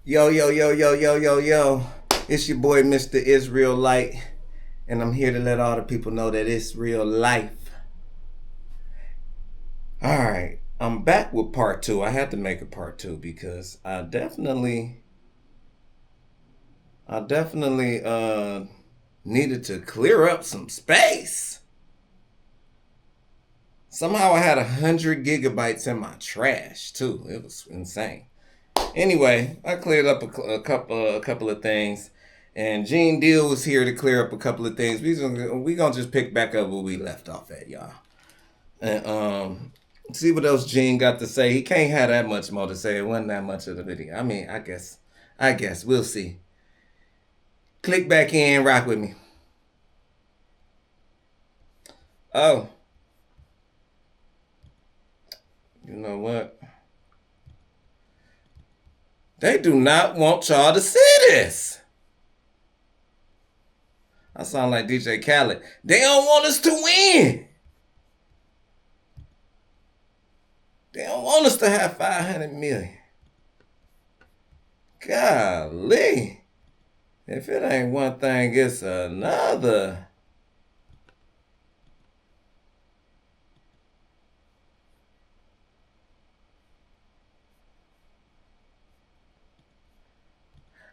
Yo, yo, yo, yo, yo, yo, yo. It's your boy, Mr. Israelite, and I'm here to let all the people know that it's real life. Alright, I'm back with part two. I had to make a part two because I definitely needed to clear up some space. Somehow I had 100 gigabytes in my trash too. It was insane. Anyway, I cleared up a couple of things, and Gene Deal was here to clear up a couple of things. We gonna just pick back up where we left off at, y'all, and see what else Gene got to say. He can't have that much more to say. It wasn't that much of the video. I mean, I guess we'll see. Click back in, rock with me. Oh, you know what? They do not want y'all to see this. I sound like DJ Khaled. They don't want us to win. They don't want us to have 500 million. Golly. If it ain't one thing, it's another.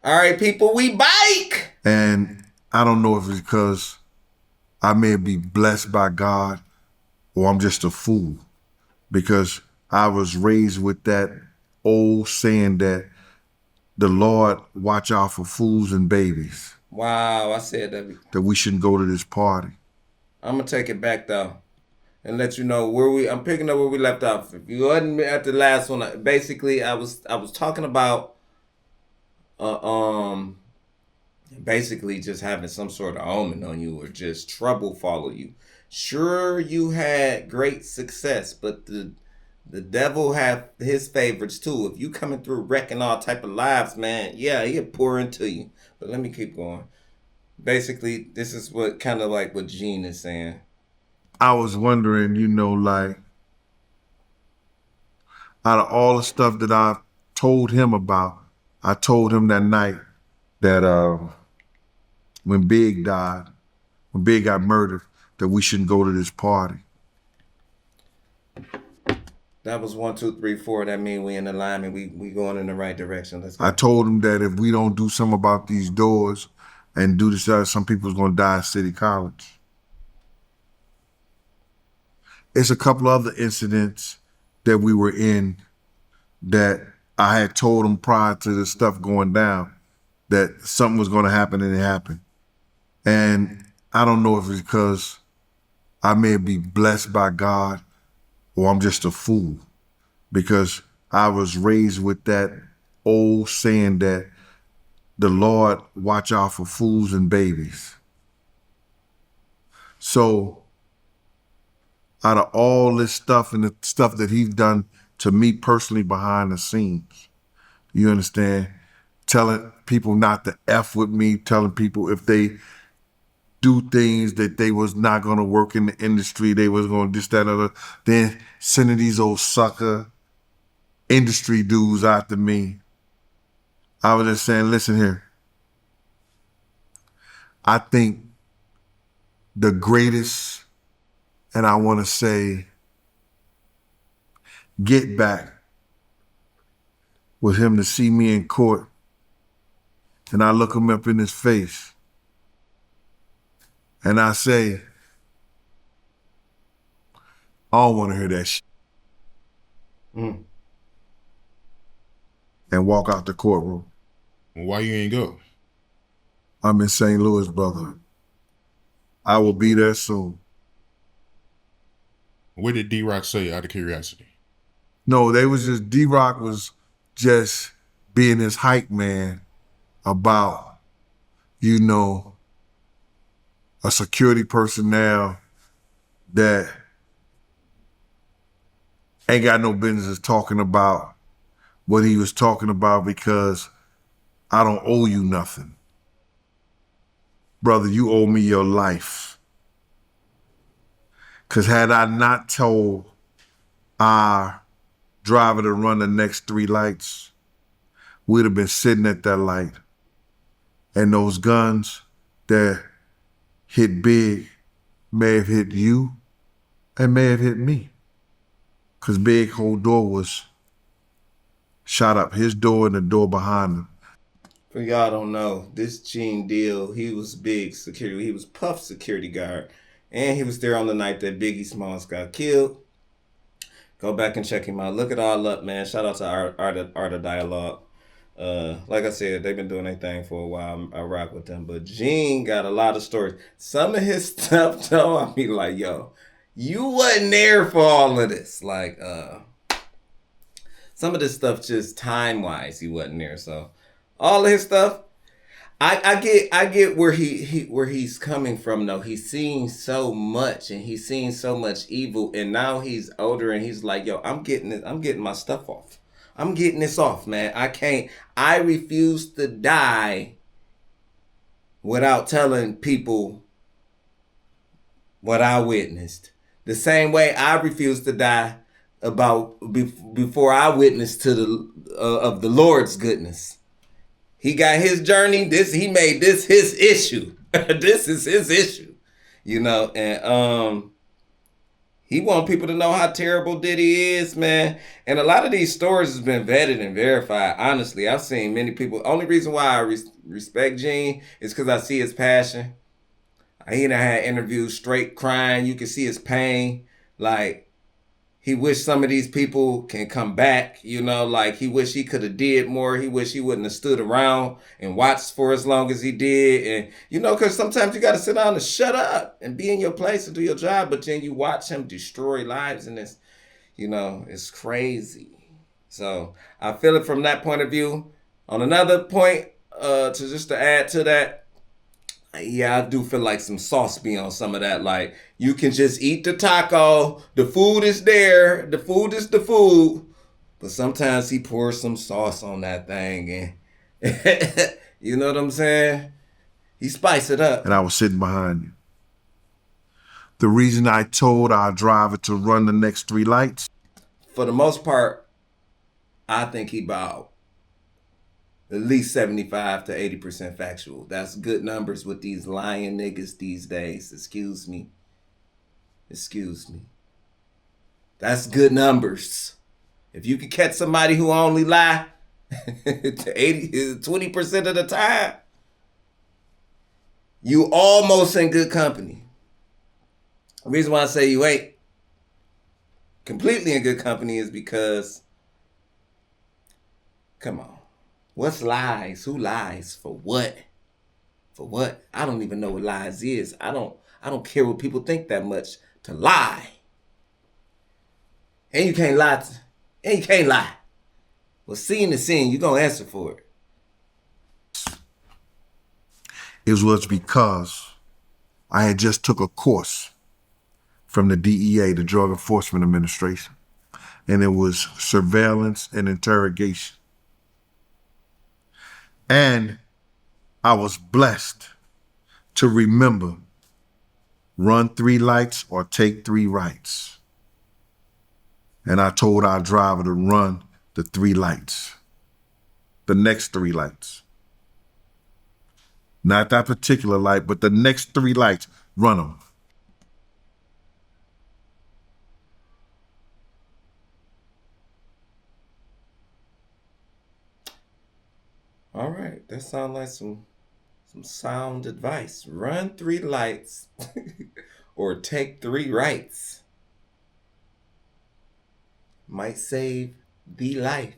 All right, people, we bike. And I don't know if it's because I may be blessed by God or I'm just a fool, because I was raised with that old saying that the Lord watch out for fools and babies, Wow, I said that. that we shouldn't go to this party. I'm gonna take it back though, and let you know where we. I'm picking up where we left off. If you wasn't at the last one, basically I was talking about uh, um basically just having some sort of omen on you or just trouble follow you. Sure, you had great success, but the devil have his favorites too. If you coming through wrecking all type of lives, man, yeah, he'll pour into you. But let me keep going. Basically, this is what kind of like what Gene is saying. I was wondering, like, out of all the stuff that I told him about, I told him that night that when Big died, when Big got murdered, that we shouldn't go to this party. That was 1, 2, 3, 4. That mean we in alignment. We going in the right direction. Let's go. I told him that if we don't do something about these doors and do this, some people's gonna die at City College. It's a couple other incidents that we were in that I had told him prior to the stuff going down that something was gonna happen, and it happened. And I don't know if it's because I may be blessed by God or I'm just a fool, because I was raised with that old saying that the Lord watch out for fools and babies. So out of all this stuff and the stuff that he's done to me personally behind the scenes, you understand, telling people not to F with me, telling people if they do things that they was not gonna work in the industry, they was gonna this, that, other, then sending these old sucker industry dudes after me. I was just saying, listen here. I think the greatest, and I want to say, get back was him to see me in court, and I look him up in his face, and I say, I don't want to hear that shit. And walk out the courtroom. Why you ain't go? I'm in St. Louis, brother. I will be there soon. What did D-Rock say, out of curiosity? No, D-Rock was just being his hype man about, a security personnel that ain't got no business talking about what he was talking about, because I don't owe you nothing. Brother, you owe me your life. Because had I not told our driver to run the next 3 lights, we'd have been sitting at that light. And those guns that hit Big may have hit you and may have hit me. Because Big whole door was shot up. His door and the door behind him. For y'all don't know, this Gene Deal, he was big security. He was Puff security guard. And he was there on the night that Biggie Smalls got killed. Go back and check him out. Look it all up, man. Shout out to Art of Dialogue. Like I said, they've been doing their thing for a while. I rock with them. But Gene got a lot of stories. Some of his stuff, though, I mean, like, yo, you wasn't there for all of this. Like, some of this stuff just time-wise, he wasn't there. So, all of his stuff, I get where where he's coming from though. He's seen so much and he's seen so much evil, and now he's older and he's like, yo, I'm getting my stuff off. I'm getting this off, man. I refuse to die without telling people what I witnessed. The same way I refuse to die before I witness to the of the Lord's goodness. He got his journey. He made this his issue. This is his issue, and he want people to know how terrible Diddy is, man. And a lot of these stories has been vetted and verified. Honestly, I've seen many people. Only reason why I respect Gene is because I see his passion. He done had interviews straight crying. You can see his pain. Like, he wish some of these people can come back, like he wish he could have did more. He wish he wouldn't have stood around and watched for as long as he did. And, because sometimes you got to sit down and shut up and be in your place and do your job. But then you watch him destroy lives, and it's crazy. So I feel it from that point of view. On another point, to add to that, yeah, I do feel like some sauce be on some of that. Like, you can just eat the taco. The food is there. The food is the food. But sometimes he pours some sauce on that thing. And you know what I'm saying? He spice it up. And I was sitting behind you. The reason I told our driver to run the next 3 lights? For the most part, I think he bowed. At least 75 to 80% factual. That's good numbers with these lying niggas these days. Excuse me. That's good numbers. If you could catch somebody who only lie to 20% of the time, you almost in good company. The reason why I say you ain't completely in good company is because, come on. What's lies? Who lies? For what? For what? I don't even know what lies is. I don't care what people think that much to lie. And you can't lie. Well, seeing is seeing. You're going to answer for it. It was because I had just took a course from the DEA, the Drug Enforcement Administration. And it was surveillance and interrogation. And I was blessed to remember, run 3 lights or take 3 rights. And I told our driver to run the 3 lights, the next 3 lights. Not that particular light, but the next 3 lights, run them. All right, that sounds like some sound advice. Run 3 lights or take 3 rights. Might save the life.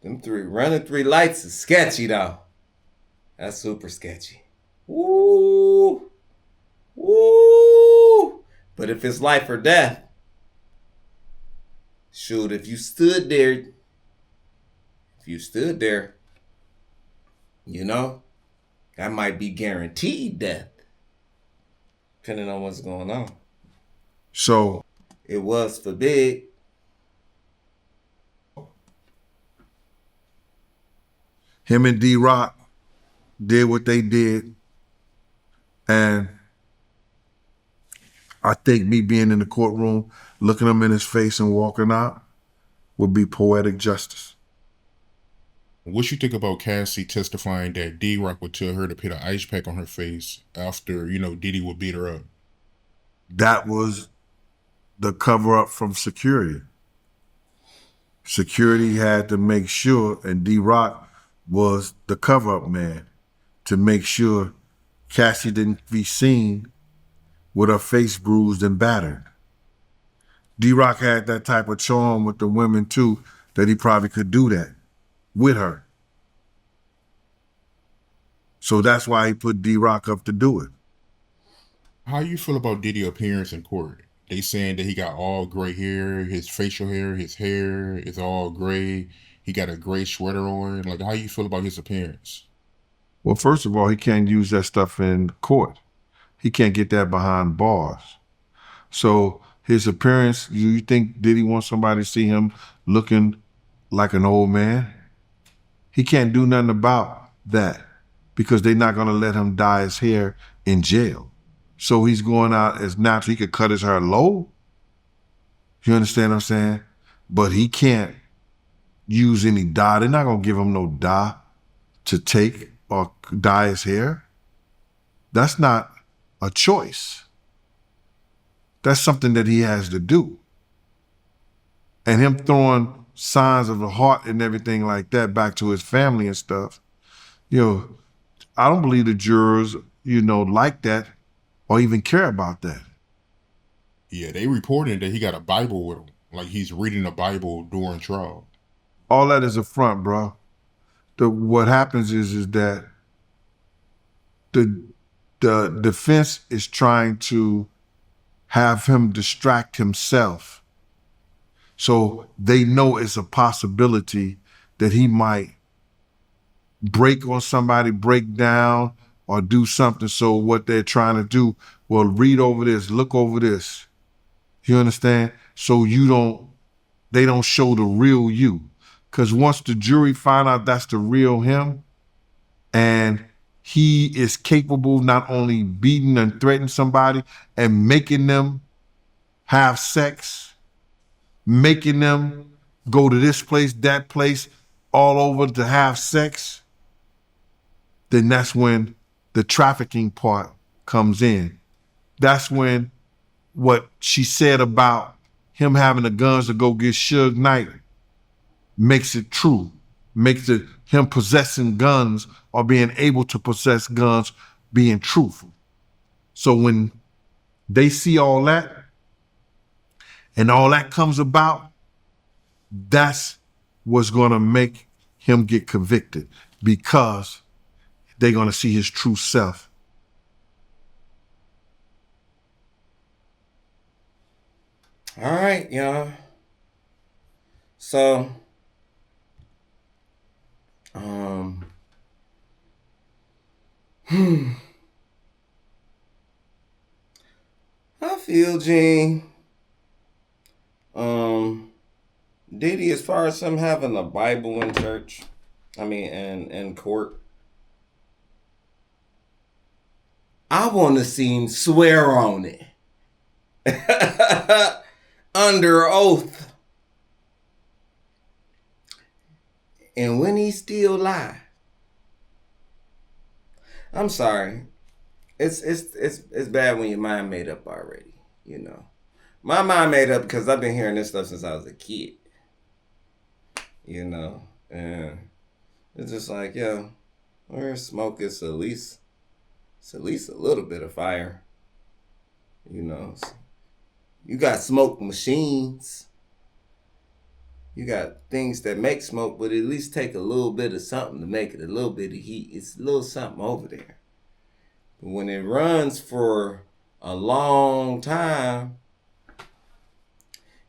Running 3 lights is sketchy though. That's super sketchy. Woo! But if it's life or death, shoot, if you stood there, that might be guaranteed death, depending on what's going on. So it was for Big. Him and D-Rock did what they did. And I think me being in the courtroom, looking him in his face and walking out would be poetic justice. What you think about Cassie testifying that D-Rock would tell her to put an ice pack on her face after, Diddy would beat her up? That was the cover up from security. Security had to make sure, and D-Rock was the cover up man to make sure Cassie didn't be seen with her face bruised and battered. D-Rock had that type of charm with the women too, that he probably could do that with her. So that's why he put D-Rock up to do it. How you feel about Diddy appearance in court? They saying that he got all gray hair, his facial hair, his hair is all gray. He got a gray sweater on. Like, how you feel about his appearance? Well, first of all, he can't use that stuff in court. He can't get that behind bars. So his appearance, you think did he want somebody to see him looking like an old man? He can't do nothing about that because they're not going to let him dye his hair in jail. So he's going out as natural. He could cut his hair low. You understand what I'm saying? But he can't use any dye. They're not going to give him no dye to take or dye his hair. That's not a choice. That's something that he has to do. And him throwing signs of the heart and everything like that back to his family and stuff, I don't believe the jurors, like that or even care about that. Yeah, they reporting that he got a Bible with him. Like he's reading the Bible during trial. All that is a front, bro. What happens is that the defense is trying to have him distract himself. So they know it's a possibility that he might break on somebody, break down, or do something. So what they're trying to do, well, read over this, look over this. You understand? So they don't show the real you. Because once the jury find out that's the real him, and he is capable of not only beating and threatening somebody and making them have sex, making them go to this place, that place, all over to have sex, then that's when the trafficking part comes in. That's when what she said about him having the guns to go get Suge Knight makes it true, makes it him possessing guns or being able to possess guns being truthful. So when they see all that and all that comes about, that's what's going to make him get convicted because they're going to see his true self. All right, y'all. So, I feel, Gene, Diddy, as far as him having a Bible in church, in court, I want to see him swear on it. Under oath. And when he still lie. I'm sorry. It's bad when your mind made up already, My mind made up because I've been hearing this stuff since I was a kid. And it's just like, where smoke is it's at least a little bit of fire. You got smoke machines. You got things that make smoke, but at least take a little bit of something to make it a little bit of heat. It's a little something over there. But when it runs for a long time,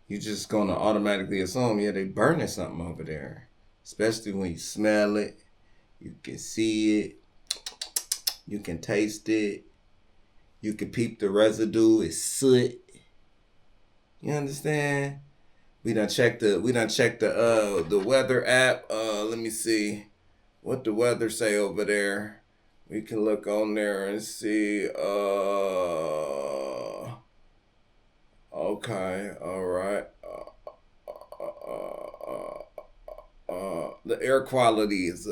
you're just going to automatically assume, they burning something over there. Especially when you smell it, you can see it, you can taste it, you can peep the residue, it's soot. You understand? We done checked the weather app. Let me see what the weather say over there. We can look on there and see. Okay, all right. The air quality is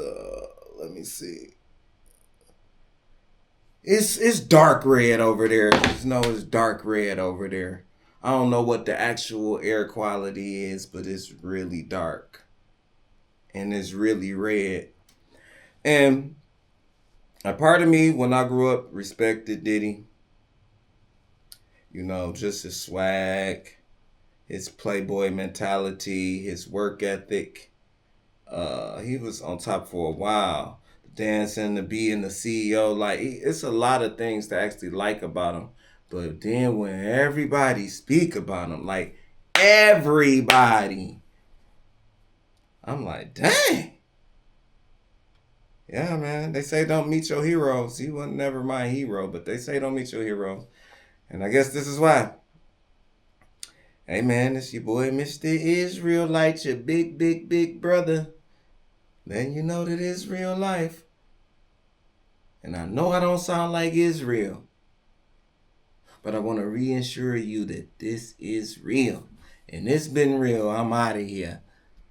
let me see. It's dark red over there. Just know it's dark red over there. I don't know what the actual air quality is, but it's really dark. And it's really red. And a part of me, when I grew up, respected Diddy. You know, just his swag, his playboy mentality, his work ethic. He was on top for a while. Dancing, the being the CEO, like it's a lot of things to actually like about him. But then when everybody speak about him, like everybody, I'm like, dang. Yeah, man. They say don't meet your heroes. He was never my hero, but they say don't meet your heroes. And I guess this is why. Hey, man, it's your boy, Mr. Israelite, your big, big, big brother. Then you know that it's real life. And I know I don't sound like Israel, but I want to reassure you that this is real. And it's been real. I'm out of here.